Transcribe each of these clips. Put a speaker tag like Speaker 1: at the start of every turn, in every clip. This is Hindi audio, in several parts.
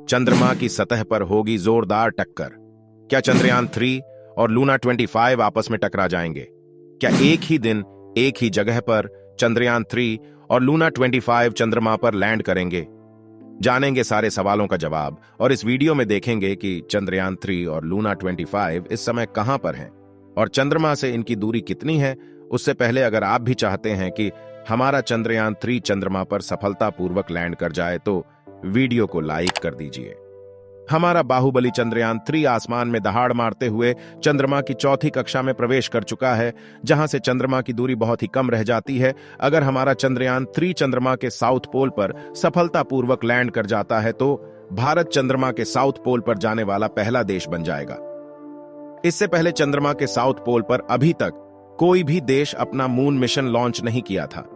Speaker 1: चंद्रमा की सतह पर होगी जोरदार टक्कर। क्या चंद्रयान 3 और लूना 25 आपस में टकरा जाएंगे? क्या एक ही दिन एक ही जगह पर चंद्रयान 3 और लूना 25 चंद्रमा पर लैंड करेंगे? जानेंगे सारे सवालों का जवाब और इस वीडियो में देखेंगे कि चंद्रयान 3 और लूना 25 इस समय कहां पर हैं और चंद्रमा से इनकी दूरी कितनी है। उससे पहले अगर आप भी चाहते हैं कि हमारा चंद्रयान 3 चंद्रमा पर सफलतापूर्वक लैंड कर जाए तो वीडियो को लाइक कर दीजिए। हमारा बाहुबली चंद्रयान 3 आसमान में दहाड़ मारते हुए चंद्रमा की चौथी कक्षा में प्रवेश कर चुका है, जहां से चंद्रमा की दूरी बहुत ही कम रह जाती है। अगर हमारा चंद्रयान 3 चंद्रमा के साउथ पोल पर सफलतापूर्वक लैंड कर जाता है तो भारत चंद्रमा के साउथ पोल पर जाने वाला पहला देश बन जाएगा। इससे पहले चंद्रमा के साउथ पोल पर अभी तक कोई भी देश अपना मून मिशन लॉन्च नहीं किया था।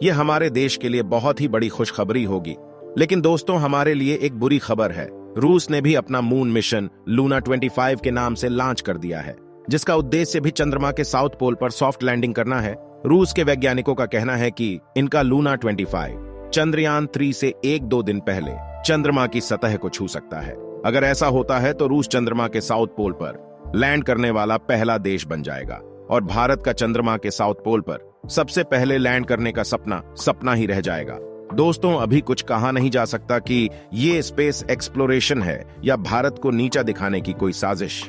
Speaker 1: यह हमारे देश के लिए बहुत ही बड़ी खुशखबरी होगी। लेकिन दोस्तों, हमारे लिए एक बुरी खबर है। रूस ने भी अपना मून मिशन लूना 25 के नाम से लॉन्च कर दिया है, जिसका उद्देश्य भी चंद्रमा के साउथ पोल पर सॉफ्ट लैंडिंग करना है। रूस के वैज्ञानिकों का कहना है कि इनका लूना 25 चंद्रयान 3 से 1-2 दिन पहले चंद्रमा की सतह को छू सकता है। अगर ऐसा होता है तो रूस चंद्रमा के साउथ पोल पर लैंड करने वाला पहला देश बन जाएगा और भारत का चंद्रमा के साउथ पोल पर सबसे पहले लैंड करने का सपना ही रह जाएगा। दोस्तों, अभी कुछ कहा नहीं जा सकता कि ये स्पेस एक्सप्लोरेशन है या भारत को नीचा दिखाने की कोई साजिश।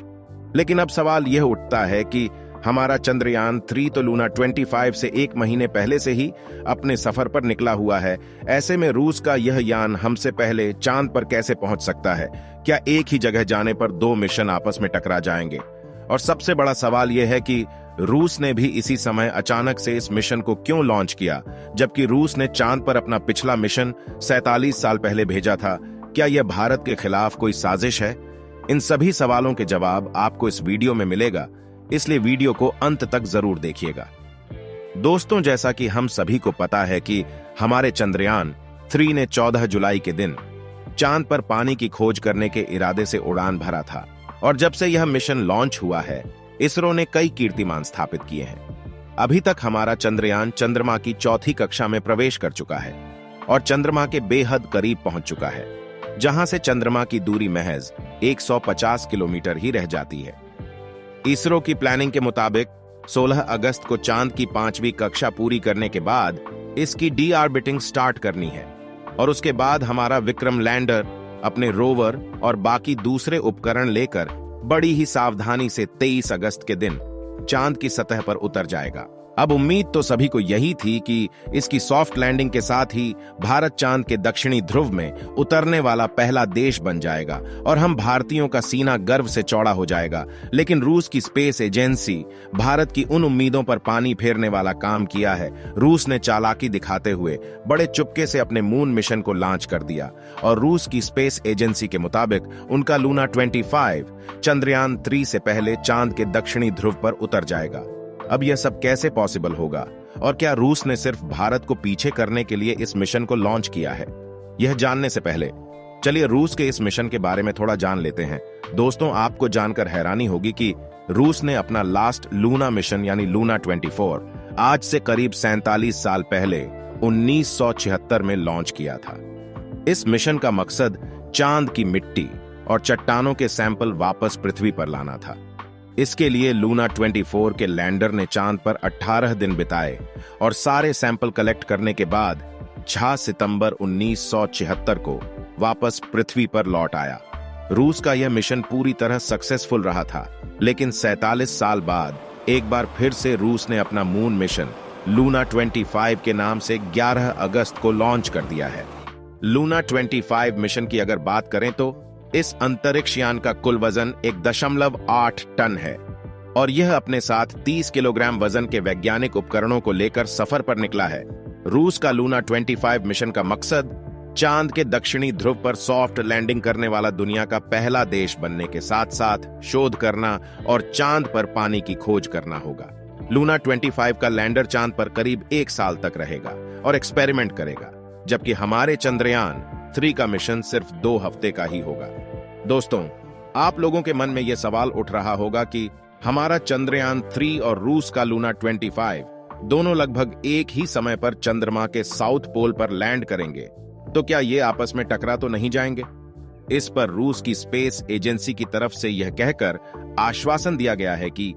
Speaker 1: लेकिन अब सवाल यह उठता है कि हमारा चंद्रयान 3 तो लूना 25 से 1 महीने पहले से ही अपने सफर पर निकला हुआ है। ऐसे में रूस का यह यान हमसे पहले चांद पर कैसे पहुंच सकता है? क्या एक ही जगह जाने पर 2 मिशन आपस में टकरा जाएंगे? और सबसे बड़ा सवाल यह है कि रूस ने भी इसी समय अचानक से इस मिशन को क्यों लॉन्च किया, जबकि रूस ने चांद पर अपना पिछला मिशन 47 साल पहले भेजा था। क्या यह भारत के खिलाफ कोई साजिश है? इन सभी सवालों के जवाब आपको इस वीडियो में मिलेगा, इसलिए वीडियो को अंत तक जरूर देखिएगा। दोस्तों, जैसा कि हम सभी को पता है कि हमारे चंद्रयान 3 ने 14 जुलाई के दिन चांद पर पानी की खोज करने के इरादे से उड़ान भरा था और जब से यह मिशन लॉन्च हुआ है, इसरो ने कई कीर्तिमान स्थापित किए हैं। अभी तक हमारा चंद्रयान चंद्रमा की चौथी कक्षा में प्रवेश कर चुका है और चंद्रमा के बेहद करीब पहुंच चुका है, जहां से चंद्रमा की दूरी महज 150 किलोमीटर ही रह जाती है। इसरो की प्लानिंग के मुताबिक 16 अगस्त को चांद की 5वीं कक्षा पूरी करने के बाद इसकी डी ऑर्बिटिंग स्टार्ट करनी है और उसके बाद हमारा विक्रम लैंडर अपने रोवर और बाकी दूसरे उपकरण लेकर बड़ी ही सावधानी से 23 अगस्त के दिन चांद की सतह पर उतर जाएगा। अब उम्मीद तो सभी को यही थी कि इसकी सॉफ्ट लैंडिंग के साथ ही भारत चांद के दक्षिणी ध्रुव में उतरने वाला पहला देश बन जाएगा और हम भारतीयों का सीना गर्व से चौड़ा हो जाएगा। लेकिन रूस की स्पेस एजेंसी भारत की उन उम्मीदों पर पानी फेरने वाला काम किया है। रूस ने चालाकी दिखाते हुए बड़े चुपके से अपने मून मिशन को लॉन्च कर दिया और रूस की स्पेस एजेंसी के मुताबिक उनका लूना 25 चंद्रयान 3 से पहले चांद के दक्षिणी ध्रुव पर उतर जाएगा। अब यह सब कैसे पॉसिबल होगा और क्या रूस ने सिर्फ भारत को पीछे करने के लिए इस मिशन को लॉन्च किया है? यह जानने से पहले चलिए रूस के इस मिशन के बारे में थोड़ा जान लेते हैं। दोस्तों, आपको जानकर हैरानी होगी कि रूस ने अपना लास्ट लूना मिशन यानी लूना 24 आज से करीब 47 साल पहले 1976 में लॉन्च किया था। इस मिशन का मकसद चांद की मिट्टी और चट्टानों के सैंपल वापस पृथ्वी पर लाना था। इसके लिए लूना 24 के लैंडर ने चांद पर 18 दिन बिताए और सारे सैंपल कलेक्ट करने के बाद 6 सितंबर 1976 को वापस पृथ्वी पर लौट आया। रूस का यह मिशन पूरी तरह सक्सेसफुल रहा था, लेकिन 47 साल बाद एक बार फिर से रूस ने अपना मून मिशन लूना 25 के नाम से 11 अगस्त को लॉन्च कर दिया है। लूना 25 मिशन की अगर बात करें तो इस अंतरिक्ष यान का कुल वजन 1.8 टन है और यह अपने साथ 30 किलोग्राम वजन के वैज्ञानिक उपकरणों को लेकर सफर पर निकला है। रूस का लूना 25 मिशन का मकसद चांद के दक्षिणी ध्रुव पर सॉफ्ट लैंडिंग करने वाला दुनिया का पहला देश बनने के साथ साथ शोध करना और चांद पर पानी की खोज करना होगा। लूना 25 का लैंडर चांद पर करीब 1 साल तक रहेगा और एक्सपेरिमेंट करेगा, जबकि हमारे चंद्रयान 3 का मिशन सिर्फ 2 हफ्ते का ही होगा। दोस्तों, आप लोगों के मन में यह सवाल उठ रहा होगा कि हमारा चंद्रयान 3 और रूस का लूना 25 दोनों लगभग एक ही समय पर चंद्रमा के साउथ पोल पर लैंड करेंगे, तो क्या ये आपस में टकरा तो नहीं जाएंगे? इस पर रूस की स्पेस एजेंसी की तरफ से यह कहकर आश्वासन दिया गया है कि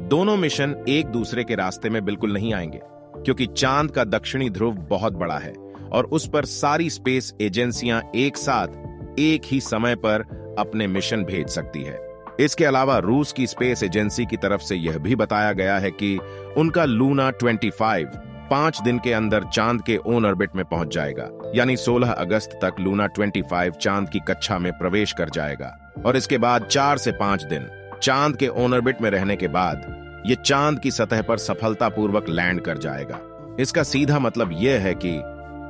Speaker 1: दोनों मिशन एक दूसरे के रास्ते में बिल्कुल नहीं आएंगे, क्योंकि चांद का दक्षिणी ध्रुव बहुत बड़ा है और उस पर सारी स्पेस एजेंसियां एक साथ एक ही समय पर अपने मिशन भेज सकती है। इसके अलावा रूस की स्पेस एजेंसी की तरफ से यह भी बताया गया है कि उनका लूना 25 5 दिन के अंदर चांद के ऑन ऑर्बिट में पहुंच जाएगा, यानी 16 अगस्त तक लूना 25 चांद की कक्षा में प्रवेश कर जाएगा और इसके बाद 4 से 5 दिन चांद के ऑन ऑर्बिट में रहने के बाद ये चांद की सतह पर सफलतापूर्वक लैंड कर जाएगा। इसका सीधा मतलब यह है कि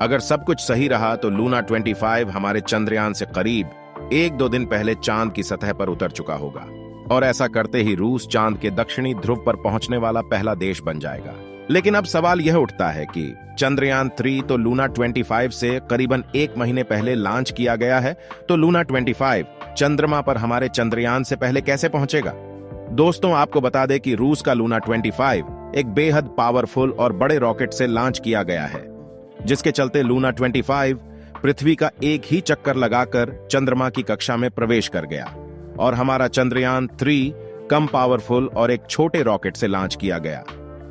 Speaker 1: अगर सब कुछ सही रहा तो लूना 25 हमारे चंद्रयान से करीब 1-2 दिन पहले चांद की सतह पर उतर चुका होगा और ऐसा करते ही रूस चांद के दक्षिणी ध्रुव पर पहुंचने वाला पहला देश बन जाएगा। लेकिन अब सवाल यह उठता है कि चंद्रयान 3 तो लूना 25 से करीबन 1 महीने पहले लॉन्च किया गया है, तो लूना 25 चंद्रमा पर हमारे चंद्रयान से पहले कैसे पहुंचेगा? दोस्तों, आपको बता दें कि रूस का लूना 25 एक बेहद पावरफुल और बड़े रॉकेट से लॉन्च किया गया है, जिसके चलते लूना 25 पृथ्वी का एक ही चक्कर लगाकर चंद्रमा की कक्षा में प्रवेश कर गया और हमारा चंद्रयान 3 कम पावरफुल और एक छोटे रॉकेट से लॉन्च किया गया,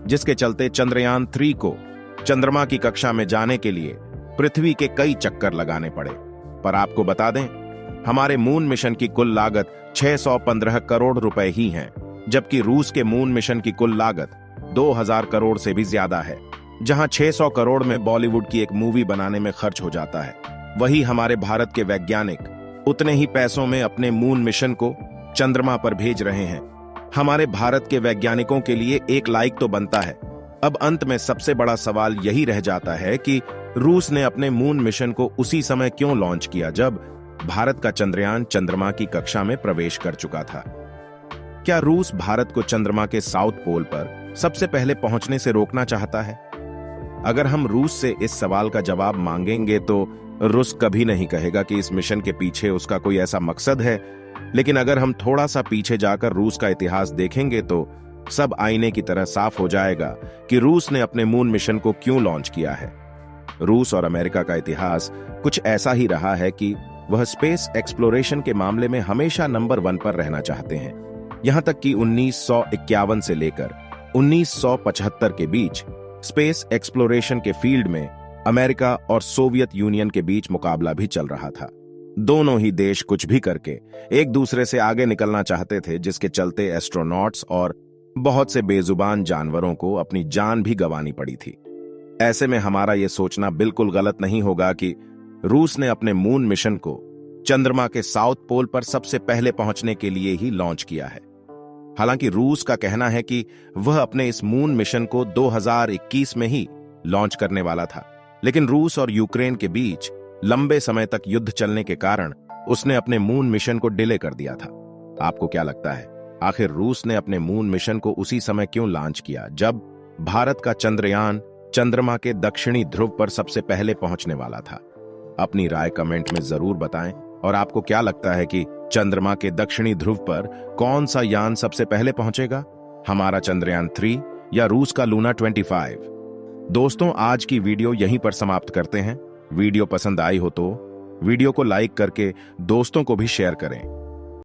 Speaker 1: जिसके चलते चंद्रयान 3 को चंद्रमा की कक्षा में जाने के लिए पृथ्वी के कई चक्कर लगाने पड़े। पर आपको बता दें, हमारे मून मिशन की कुल लागत 615 करोड़ रुपए ही है, जबकि रूस के मून मिशन की कुल लागत 2000 करोड़ से भी ज्यादा है। जहां 600 करोड़ में बॉलीवुड की एक मूवी बनाने में खर्च हो जाता है, वही हमारे भारत के वैज्ञानिक उतने ही पैसों में अपने मून मिशन को चंद्रमा पर भेज रहे हैं। हमारे भारत के वैज्ञानिकों के लिए एक लाइक तो बनता है। अब अंत में सबसे बड़ा सवाल यही रह जाता है कि रूस ने अपने मून मिशन को उसी समय क्यों लॉन्च किया जब भारत का चंद्रयान चंद्रमा की कक्षा में प्रवेश कर चुका था। क्या रूस भारत को चंद्रमा के साउथ पोल पर सबसे पहले पहुंचने से रोकना चाहता है? अगर हम रूस से इस सवाल का जवाब मांगेंगे तो रूस कभी नहीं कहेगा कि इस मिशन के पीछे उसका कोई ऐसा मकसद है। लेकिन अगर हम थोड़ा सा पीछे जाकर रूस का इतिहास देखेंगे तो सब आईने की तरह साफ हो जाएगा कि रूस ने अपने मून मिशन को क्यों लॉन्च किया है। रूस और अमेरिका का इतिहास कुछ ऐसा ही रहा है कि वह स्पेस एक्सप्लोरेशन के मामले में हमेशा नंबर 1 पर रहना चाहते हैं। यहां तक कि 1951 से लेकर 1975 के बीच स्पेस एक्सप्लोरेशन के फील्ड में अमेरिका और सोवियत यूनियन के बीच मुकाबला भी चल रहा था। दोनों ही देश कुछ भी करके एक दूसरे से आगे निकलना चाहते थे, जिसके चलते एस्ट्रोनॉट्स और बहुत से बेजुबान जानवरों को अपनी जान भी गंवानी पड़ी थी। ऐसे में हमारा यह सोचना बिल्कुल गलत नहीं होगा कि रूस ने अपने मून मिशन को चंद्रमा के साउथ पोल पर सबसे पहले पहुंचने के लिए ही लॉन्च किया है। हालांकि रूस का कहना है कि वह अपने इस मून मिशन को 2021 में ही लॉन्च करने वाला था, लेकिन रूस और यूक्रेन के बीच लंबे समय तक युद्ध चलने के कारण उसने अपने मून मिशन को डिले कर दिया था। आपको क्या लगता है, आखिर रूस ने अपने मून मिशन को उसी समय क्यों लॉन्च किया जब भारत का चंद्रयान चंद्रमा के दक्षिणी ध्रुव पर सबसे पहले पहुंचने वाला था? अपनी राय कमेंट में जरूर बताएं। और आपको क्या लगता है कि चंद्रमा के दक्षिणी ध्रुव पर कौन सा यान सबसे पहले पहुंचेगा, हमारा चंद्रयान 3 या रूस का लूना 25? दोस्तों, आज की वीडियो यहीं पर समाप्त करते हैं। वीडियो पसंद आई हो तो वीडियो को लाइक करके दोस्तों को भी शेयर करें।